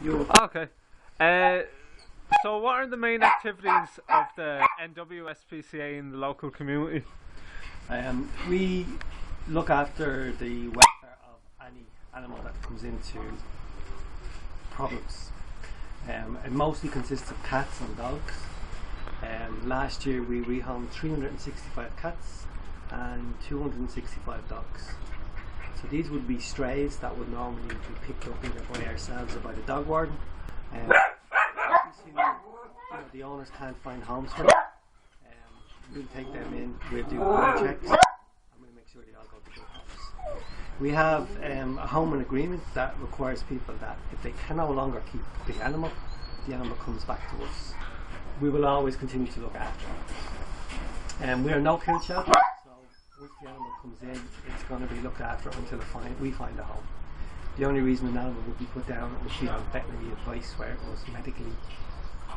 Okay. So what are the main activities of the NWSPCA in the local community? We look after the welfare of any animal that comes into problems. It mostly consists of cats and dogs. Last year we rehomed 365 cats and 265 dogs. So these would be strays that would normally be picked up either by ourselves or by the dog warden. Obviously, the owners can't find homes for them. We'll take them in, we'll do home checks, and we'll make sure they all go to good homes. We have a home agreement that requires people that if they can no longer keep the animal comes back to us. We will always continue to look after it. We are no kill shelter, so once the animal comes in, it's going to be looked after until we find a home. The only reason an animal would be put down would be on veterinary advice where it was medically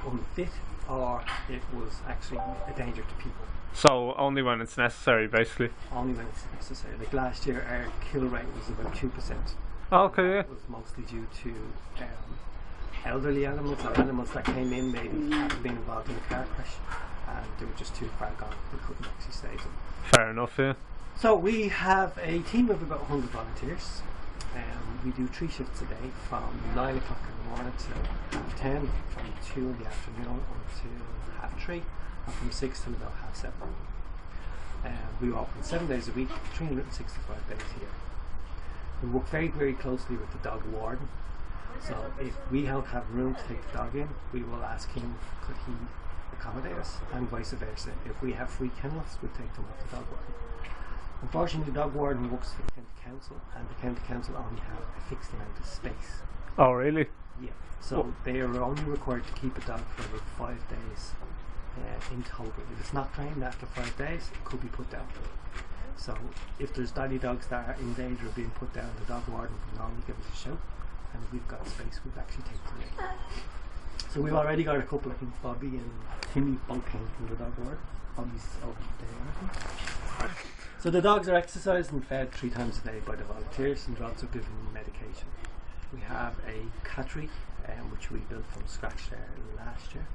unfit or it was actually a danger to people. So only when it's necessary, basically? Only when it's necessary. Like last year our kill rate was about 2%. Okay, yeah. It was mostly due to elderly animals or animals that came in maybe after being involved in a car crash and they were just too far gone, we couldn't actually save them. Fair enough, yeah. So we have a team of about 100 volunteers. We do 3 shifts a day from 9 o'clock in the morning to 10, from 2 in the afternoon until 3:30, and from 6 till about 7:30. We open 7 days a week, 365 days a year. We work very, very closely with the dog warden. So if we don't have room to take the dog in, we will ask him could he accommodate us, and vice versa. If we have free kennels, we'll take them off the dog warden. Unfortunately, the dog warden works for the county council, and the county council only have a fixed amount of space. Oh, really? Yeah. So they are only required to keep a dog for about 5 days in total. If it's not trained after 5 days, it could be put down. So if there's doggy dogs that are in danger of being put down, the dog warden will normally give us a shout, and if we've got space, we'll actually take them in. So we've already got a couple, I think Bobby and Timmy bunking from the dog warden. Bobby's over there. So the dogs are exercised and fed 3 times a day by the volunteers, and they're also given medication. We have a cattery which we built from scratch there last year.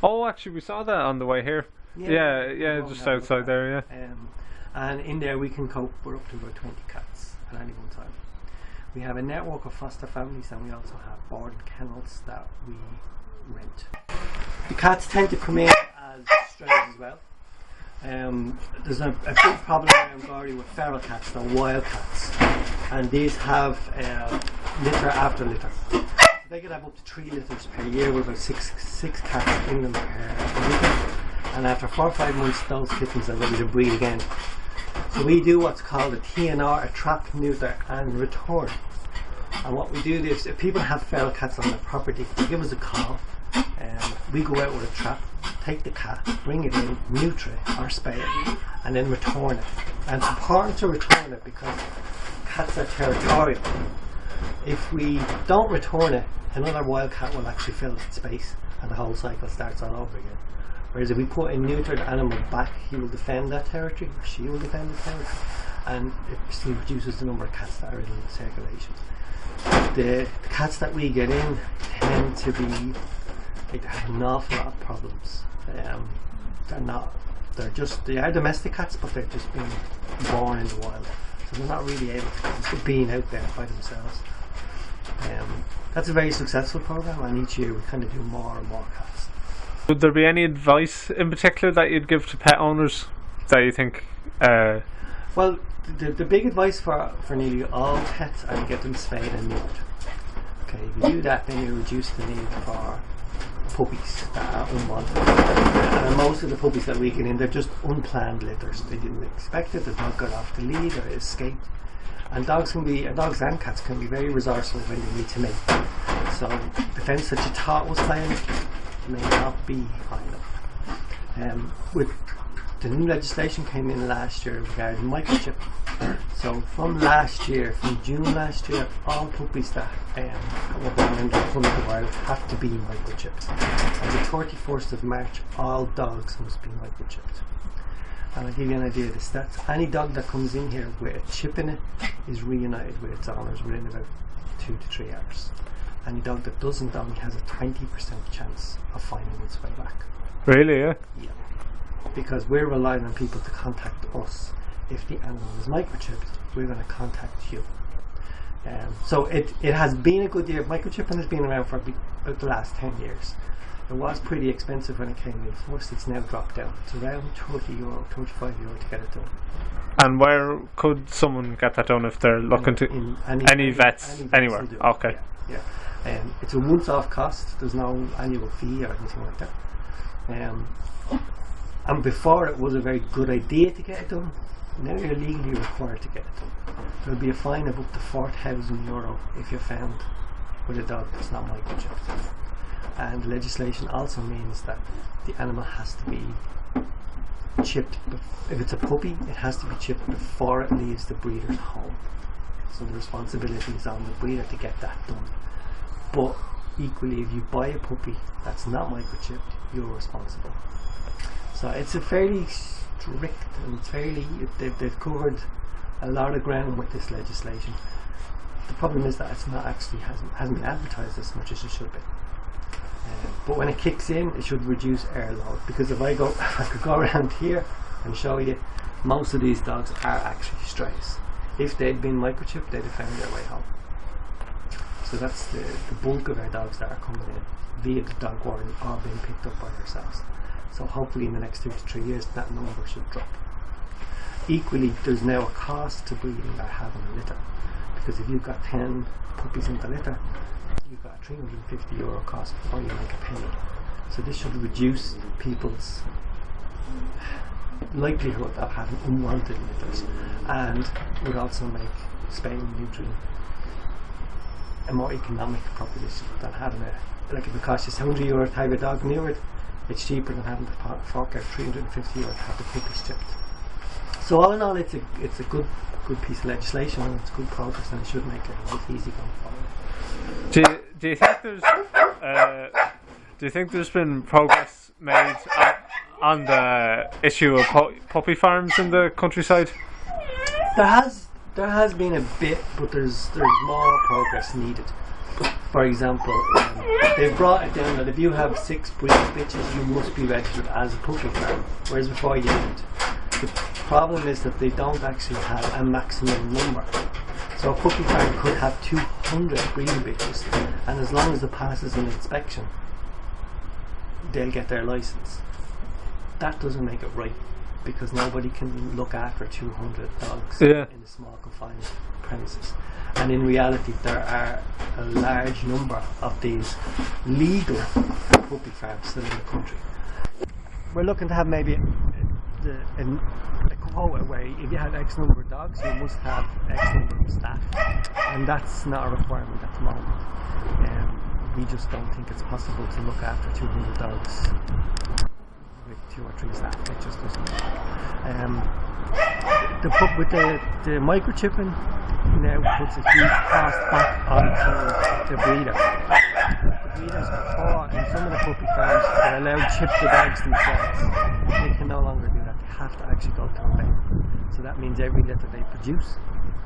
Oh, actually we saw that on the way here. Yeah, just outside there, yeah. And in there we can cope with up to about 20 cats at any one time. We have a network of foster families, and we also have boarding kennels that we rent. The cats tend to come in as strays as well. There's a big problem around Gorey with feral cats, they're wild cats, and these have litter after litter. They could have up to 3 litters per year with about six cats in them per litter, and after 4 or 5 months those kittens are ready to breed again. So we do what's called a TNR, a trap, neuter and return. And what we do is, if people have feral cats on their property, they give us a call, we go out with a trap, take the cat, bring it in, neuter it or spay it, and then return it. And it's important to return it because cats are territorial. If we don't return it, another wild cat will actually fill that space and the whole cycle starts all over again. Whereas if we put a neutered animal back, he will defend that territory, or she will defend the territory, and it still reduces the number of cats that are in circulation. The cats that we get in tend to be, they have an awful lot of problems. They are domestic cats, but they're just being born in the wild, so they're not really able to be out there by themselves. That's a very successful program, and each year we kind of do more and more cats. Would there be any advice in particular that you'd give to pet owners that you think? Well, the big advice for nearly all pets are to get them spayed and neutered. Okay, if you do that, then you reduce the need for puppies that are unwanted. And most of the puppies that we get in, they're just unplanned litters. They didn't expect it, they've not got off the lead or escaped. And dogs and cats can be very resourceful when they need to mate. So the fence that you thought was high enough may not be high enough. With the new legislation came in last year regarding microchip. So from June last year, all puppies that were born in the wild have to be microchipped. On the 31st of March, all dogs must be microchipped. And I'll give you an idea of the stats. Any dog that comes in here with a chip in it is reunited with its owners within about 2 to 3 hours. Any dog that doesn't only has a 20% chance of finding its way back. Really, yeah? Yeah. Because we're relying on people to contact us. If the animal is microchipped, we're going to contact you. So it has been a good year. Microchipping has been around for about the last 10 years. It was pretty expensive when it came in first. It's now dropped down. It's around €30, €35 to get it done. And where could someone get that done if they're looking to any vets anywhere? Okay. Yeah. It's a once-off cost. There's no annual fee or anything like that. And before it was a very good idea to get it done. Now you're legally required to get it done. There'll be a fine of up to €4,000 if you're found with a dog that's not microchipped. And legislation also means that the animal has to be chipped. If it's a puppy, it has to be chipped before it leaves the breeder's home. So the responsibility is on the breeder to get that done. But equally, if you buy a puppy that's not microchipped, you're responsible. So it's a fairly strict, and it's fairly, they've covered a lot of ground with this legislation. The problem is that it's not actually hasn't been advertised as much as it should be. But when it kicks in, it should reduce air load, because if I could go around here and show you, most of these dogs are actually strays. If they'd been microchipped, they'd have found their way home. So that's the bulk of our dogs that are coming in via the dog warden are being picked up by ourselves. So hopefully in the next 2 to 3 years that number should drop. Equally, there's now a cost to breeding or having a litter, because if you've got 10 puppies in the litter, you've got a €350 cost before you make a penny. So this should reduce people's likelihood of having unwanted litters, and would also make spaying and neutering a more economic proposition than having like if it costs you €100 to have a dog neutered, it's cheaper than having to fork out €350 to have the puppies chipped. So all in all, it's a good piece of legislation, and it's good progress, and it should make life easy going forward. Do you think there's been progress made on the issue of puppy farms in the countryside? There has been a bit, but there's more progress needed. For example, they've brought it down that if you have 6 breeding bitches, you must be registered as a puppy farm, whereas before you didn't. The problem is that they don't actually have a maximum number. So a puppy farm could have 200 breeding bitches, and as long as it passes an inspection, they'll get their license. That doesn't make it right, because nobody can look after 200 dogs in a small confined premises. And in reality, there are a large number of these legal puppy farms still in the country. We're looking to have maybe a quota where if you have X number of dogs, you must have X number of staff, and that's not a requirement at the moment. We just don't think it's possible to look after 200 dogs with 2 or 3 staff. It just doesn't. With the microchipping now puts a huge cost back onto the breeder. The breeders before, in some of the puppy farms, they're allowed to chip the dogs themselves. They can no longer do that. They have to actually go to a vet. So that means every litter they produce,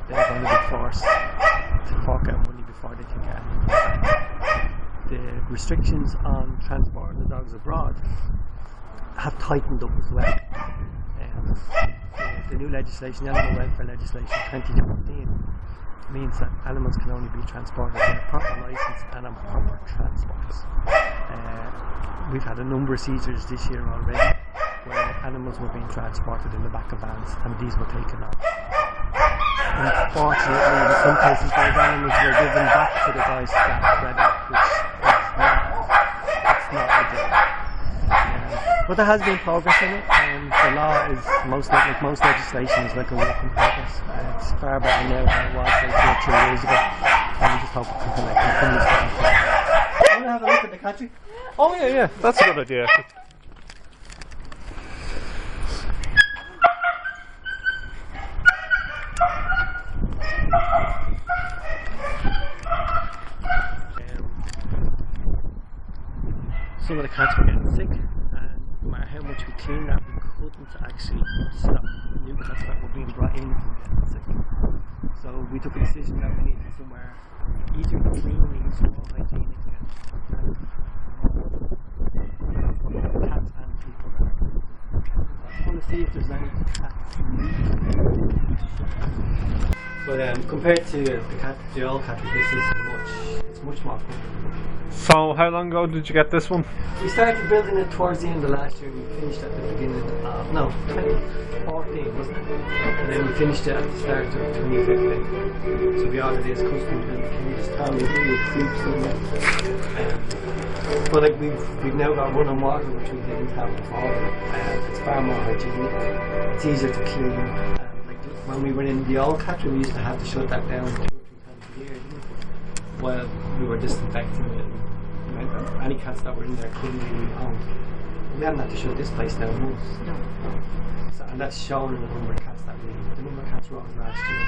they're going to be forced to fork out money before they can get anything. The restrictions on transporting the dogs abroad have tightened up as well. The new legislation, the Animal Welfare Legislation 2015, means that animals can only be transported with a proper licence and on proper transports. We've had a number of seizures this year already where animals were being transported in the back of vans, and these were taken off. Unfortunately, in some cases those animals were given back to the guys that bred them, which is not ideal. But there has been progress in it, and the law is most legislation is like a work in progress. It's far better now than it was like 2 or 3 years ago, and we just hope it can continue. I want to have a look at the country. Oh yeah, that's a good idea. Some of the cats were getting sick, and no matter how much we cleaned that, we couldn't actually stop new cats that were being brought in from getting sick. So we took a decision that we needed somewhere easier to clean, easier, more hygienic, and cats and people there. I just want to see if there's any cats. But compared to the old cat, this is much more comfortable. So how long ago did you get this one? We started building it towards the end of last year. We finished at the beginning of 2014, wasn't it? And then we finished it at the start of 2015. So we ordered this custom built cage. Tommy really creeps in it. But like we've now got running water, which we didn't have before. It's far more hygienic. It's easier to clean. Like when we were in the old cattery, we used to have to shut that down 2 or 3 times a year, didn't we? While we were disinfecting it. Any cats that were in there cleanly home. We haven't had to shut this place down once. No. So, and that's shown in the number of cats that the number of cats rose last year.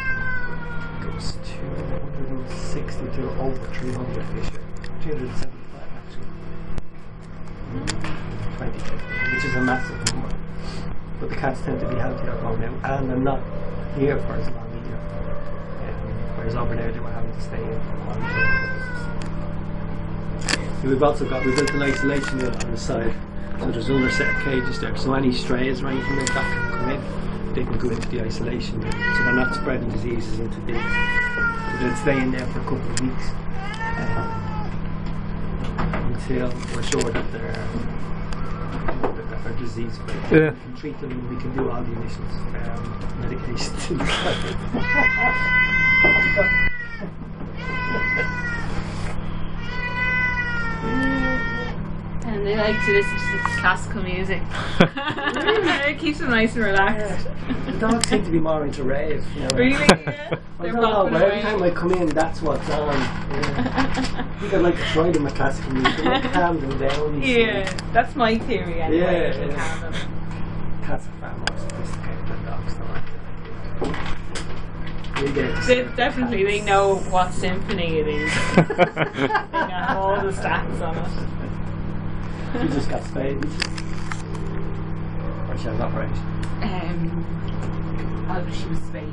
It was 260 to over 300 this year. 375 actually. 20, which is a massive number. But the cats tend to be healthier at home now, and they're not here for as long either. Whereas over there they were having to stay in for a while. We've also built an isolation unit on the side, so there's another set of cages there, so any strays or anything like that can come in, they can go into the isolation unit, so they're not spreading diseases into these. So they'll stay in there for a couple of weeks until we're sure that they're disease free. Yeah. We can treat them and we can do all the initial medications. And they like to listen to classical music. It keeps them nice and relaxed. The dogs seem to be more into rave. You know. Really? Yeah. I don't know, but every time I come in, that's what's on. Yeah. I think I'd like to try them with classical music. It might calm them down. Yeah, that's my theory anyway. Yeah, Calm them. Cats are far more sophisticated than dogs, though. They definitely they know what symphony it is. They got all the stats on it. You just got spayed. Or she has operation. She was spayed,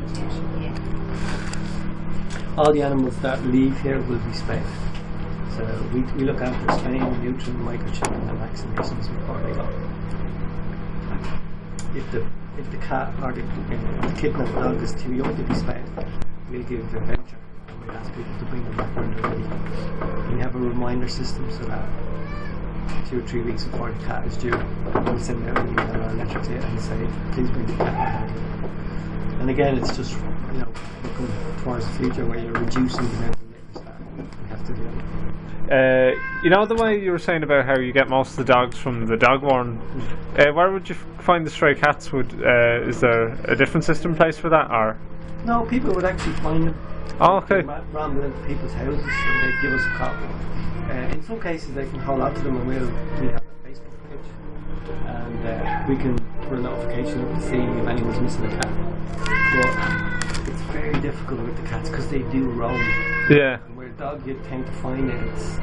yeah. All the animals that leave here will be spayed. So we look after spaying, neutering, microchipping and vaccinations before they go. If the cat or the kitten or the dog is too young to be spayed, we'll give a voucher and we'll ask people to bring them back when they're ready. We have a reminder system so that 2 or 3 weeks before the cat is due, we'll send out an email or a letter to you and say, please bring the cat back. And again, it's just looking towards the future where you're reducing the amount of litters that we have to do. You know the way you were saying about how you get most of the dogs from the dog warren. Where would you find the stray cats? Is there a different system in place for that, or? No, people would actually find them. Oh, okay. Ramble into people's houses and they'd give us a call. In some cases they can hold on to them and we have a Facebook page and we can put a notification up to see if anyone's missing a cat. But it's very difficult with the cats because they do roam. Yeah. And where a dog you tend to find it, it's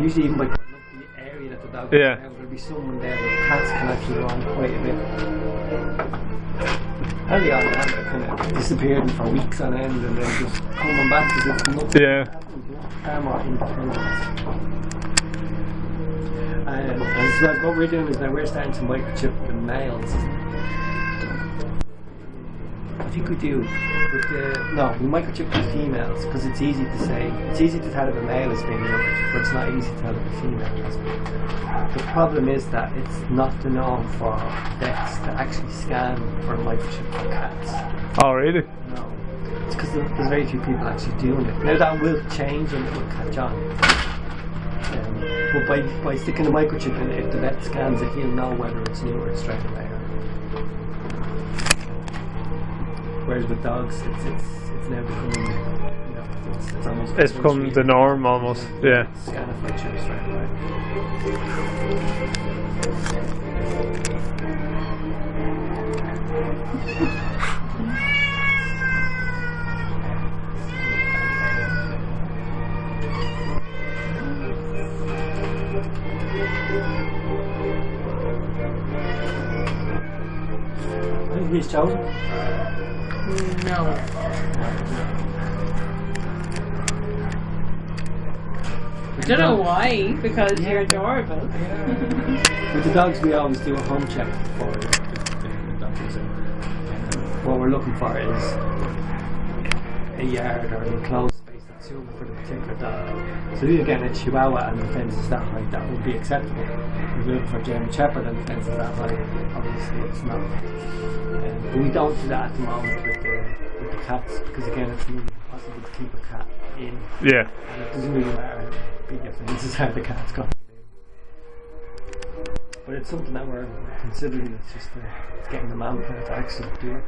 usually even by putting up the area that the dog is around, there'll be someone there, but the cats can actually roam quite a bit. And they all kind of disappearing for weeks on end and then just coming back as if nothing happened. Far more independent. And so what we're doing is now we're starting to microchip the males. I think we do. But we microchip the females because it's easy to say. It's easy to tell if a male is being neutered, but it's not easy to tell if a female is. The problem is that it's not the norm for vets to actually scan for microchip for cats. Oh, really? No. It's because there's very few people actually doing it. Now that will change and it will catch on. But by sticking the microchip in it, if the vet scans it, he'll know whether it's neutered straight away. Whereas with dogs, it's now becoming, it's almost... It's become the norm almost, yeah. Scan it for a chip straight away. I think he's chosen. No. I don't know why, because you're adorable. With the dogs, we always do a home check for the dogs. What we're looking for is a yard or an enclosed space that's suitable for the particular dog. So if you get a Chihuahua and the fence is that height, that would be acceptable. If you're looking for a German Shepherd and the fence is that height, obviously it's not. But we don't do that at the moment with the cats, because again it's really impossible to keep a cat in. Yeah. And it doesn't really matter how big your fence is, how the cat's going. But it's something that we're considering. It's just getting the manpower to actually do it.